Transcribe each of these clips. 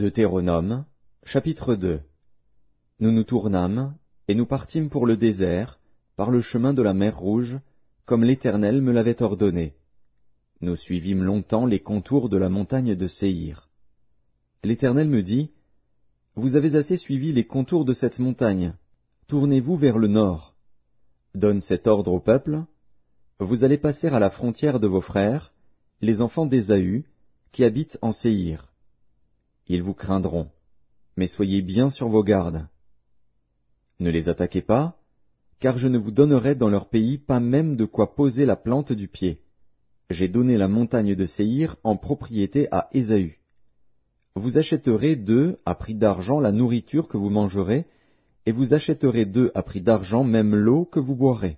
Deutéronome, chapitre 2. Nous nous tournâmes, et nous partîmes pour le désert, par le chemin de la mer Rouge, comme l'Éternel me l'avait ordonné. Nous suivîmes longtemps les contours de la montagne de Séhir. L'Éternel me dit, « Vous avez assez suivi les contours de cette montagne, tournez-vous vers le nord. Donne cet ordre au peuple, vous allez passer à la frontière de vos frères, les enfants d'Ésaü, qui habitent en Séhir. Ils vous craindront, mais soyez bien sur vos gardes. Ne les attaquez pas, car je ne vous donnerai dans leur pays pas même de quoi poser la plante du pied. J'ai donné la montagne de Séhir en propriété à Ésaü. Vous achèterez d'eux à prix d'argent la nourriture que vous mangerez, et vous achèterez d'eux à prix d'argent même l'eau que vous boirez.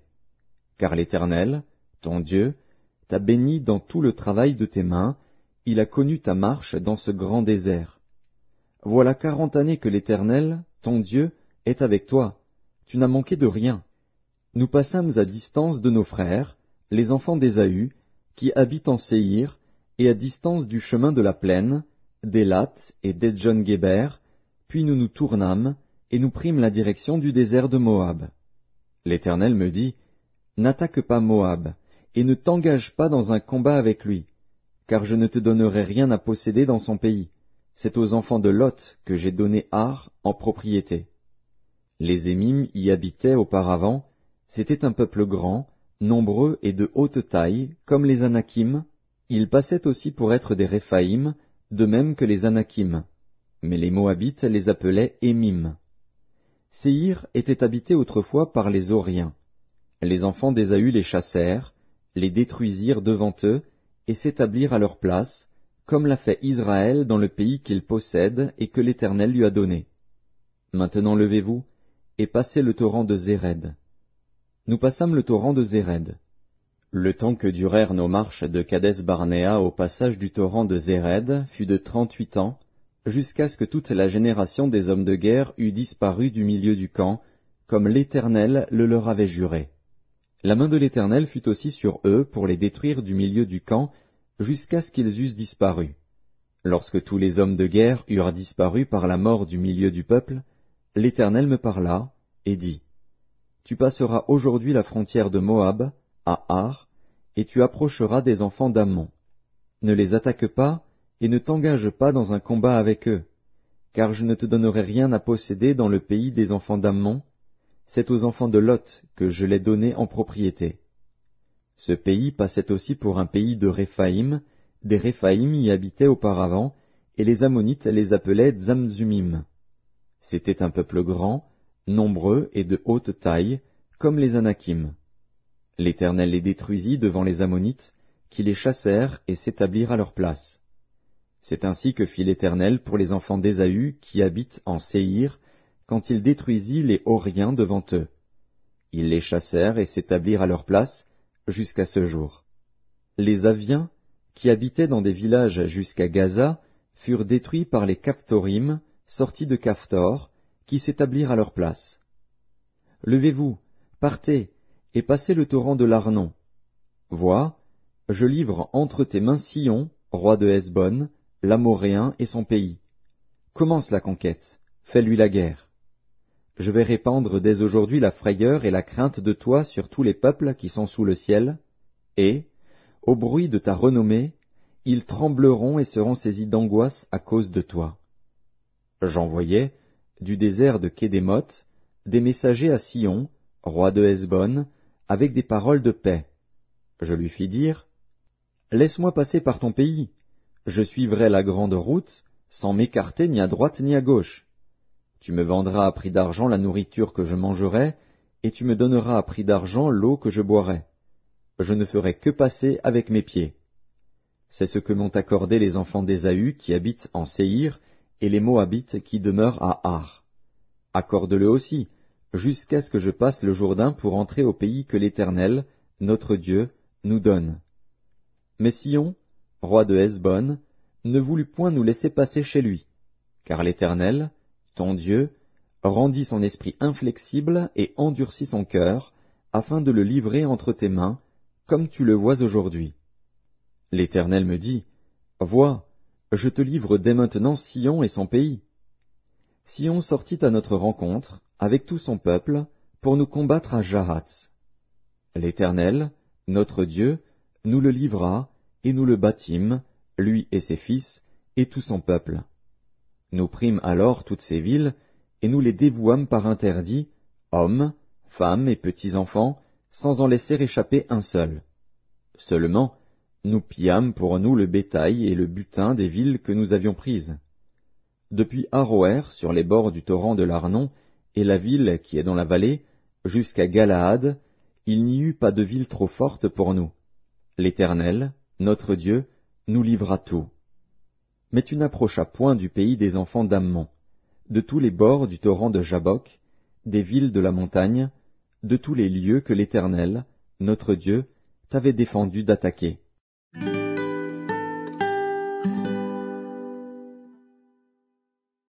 Car l'Éternel, ton Dieu, t'a béni dans tout le travail de tes mains, il a connu ta marche dans ce grand désert. Voilà 40 années que l'Éternel, ton Dieu, est avec toi, tu n'as manqué de rien. Nous passâmes à distance de nos frères, les enfants d'Ésaü, qui habitent en Séhir, et à distance du chemin de la plaine, d'Élat et d'Edjon-Guéber, puis nous nous tournâmes, et nous prîmes la direction du désert de Moab. L'Éternel me dit, « N'attaque pas Moab, et ne t'engage pas dans un combat avec lui, car je ne te donnerai rien à posséder dans son pays. C'est aux enfants de Lot que j'ai donné Ar en propriété. » Les Émim y habitaient auparavant, c'était un peuple grand, nombreux et de haute taille, comme les Anakim. Ils passaient aussi pour être des Réphaïm, de même que les Anakim. Mais les Moabites les appelaient Émim. Séhir était habité autrefois par les Horiens. Les enfants d'Ésaü les chassèrent, les détruisirent devant eux, et s'établirent à leur place, comme l'a fait Israël dans le pays qu'il possède et que l'Éternel lui a donné. Maintenant levez-vous, et passez le torrent de Zéred. Nous passâmes le torrent de Zéred. Le temps que durèrent nos marches de Kadès-Barnéa au passage du torrent de Zéred fut de 38 ans, jusqu'à ce que toute la génération des hommes de guerre eût disparu du milieu du camp, comme l'Éternel le leur avait juré. La main de l'Éternel fut aussi sur eux pour les détruire du milieu du camp, jusqu'à ce qu'ils eussent disparu. Lorsque tous les hommes de guerre eurent disparu par la mort du milieu du peuple, l'Éternel me parla, et dit, « Tu passeras aujourd'hui la frontière de Moab, à Ar, et tu approcheras des enfants d'Ammon. Ne les attaque pas, et ne t'engage pas dans un combat avec eux, car je ne te donnerai rien à posséder dans le pays des enfants d'Ammon, c'est aux enfants de Lot que je l'ai donné en propriété. » Ce pays passait aussi pour un pays de Réphaïm, des Réphaïm y habitaient auparavant, et les Ammonites les appelaient Tzamzumim. C'était un peuple grand, nombreux et de haute taille, comme les Anakim. L'Éternel les détruisit devant les Ammonites, qui les chassèrent et s'établirent à leur place. C'est ainsi que fit l'Éternel pour les enfants d'Ésaü qui habitent en Séhir, quand il détruisit les Horiens devant eux. Ils les chassèrent et s'établirent à leur place, jusqu'à ce jour. Les Aviens, qui habitaient dans des villages jusqu'à Gaza, furent détruits par les Caphtorim, sortis de Caphtor, qui s'établirent à leur place. Levez-vous, partez, et passez le torrent de l'Arnon. Vois, je livre entre tes mains Sihon, roi de Hesbon, l'Amoréen et son pays. Commence la conquête, fais-lui la guerre. Je vais répandre dès aujourd'hui la frayeur et la crainte de toi sur tous les peuples qui sont sous le ciel, et, au bruit de ta renommée, ils trembleront et seront saisis d'angoisse à cause de toi. J'envoyai, du désert de Kédémoth, des messagers à Sihon, roi de Hesbon, avec des paroles de paix. Je lui fis dire, « Laisse-moi passer par ton pays, je suivrai la grande route, sans m'écarter ni à droite ni à gauche. Tu me vendras à prix d'argent la nourriture que je mangerai, et tu me donneras à prix d'argent l'eau que je boirai. Je ne ferai que passer avec mes pieds. » C'est ce que m'ont accordé les enfants d'Ésaü qui habitent en Séhir, et les Moabites qui demeurent à Ar. Accorde-le aussi, jusqu'à ce que je passe le Jourdain pour entrer au pays que l'Éternel, notre Dieu, nous donne. Mais Sihon, roi de Hesbon, ne voulut point nous laisser passer chez lui, car l'Éternel, ton Dieu, rendit son esprit inflexible et endurcit son cœur, afin de le livrer entre tes mains, comme tu le vois aujourd'hui. L'Éternel me dit, « Vois, je te livre dès maintenant Sion et son pays. Sion sortit à notre rencontre, avec tout son peuple, pour nous combattre à Jahath. L'Éternel, notre Dieu, nous le livra, et nous le bâtîmes, lui et ses fils, et tout son peuple. Nous prîmes alors toutes ces villes, et nous les dévouâmes par interdit, hommes, femmes et petits-enfants, sans en laisser échapper un seul. Seulement, nous pillâmes pour nous le bétail et le butin des villes que nous avions prises. Depuis Aroer, sur les bords du torrent de l'Arnon, et la ville qui est dans la vallée, jusqu'à Galaad, il n'y eut pas de ville trop forte pour nous. L'Éternel, notre Dieu, nous livra tout. Mais tu n'approchas point du pays des enfants d'Ammon, de tous les bords du torrent de Jabbok, des villes de la montagne, de tous les lieux que l'Éternel, notre Dieu, t'avait défendu d'attaquer.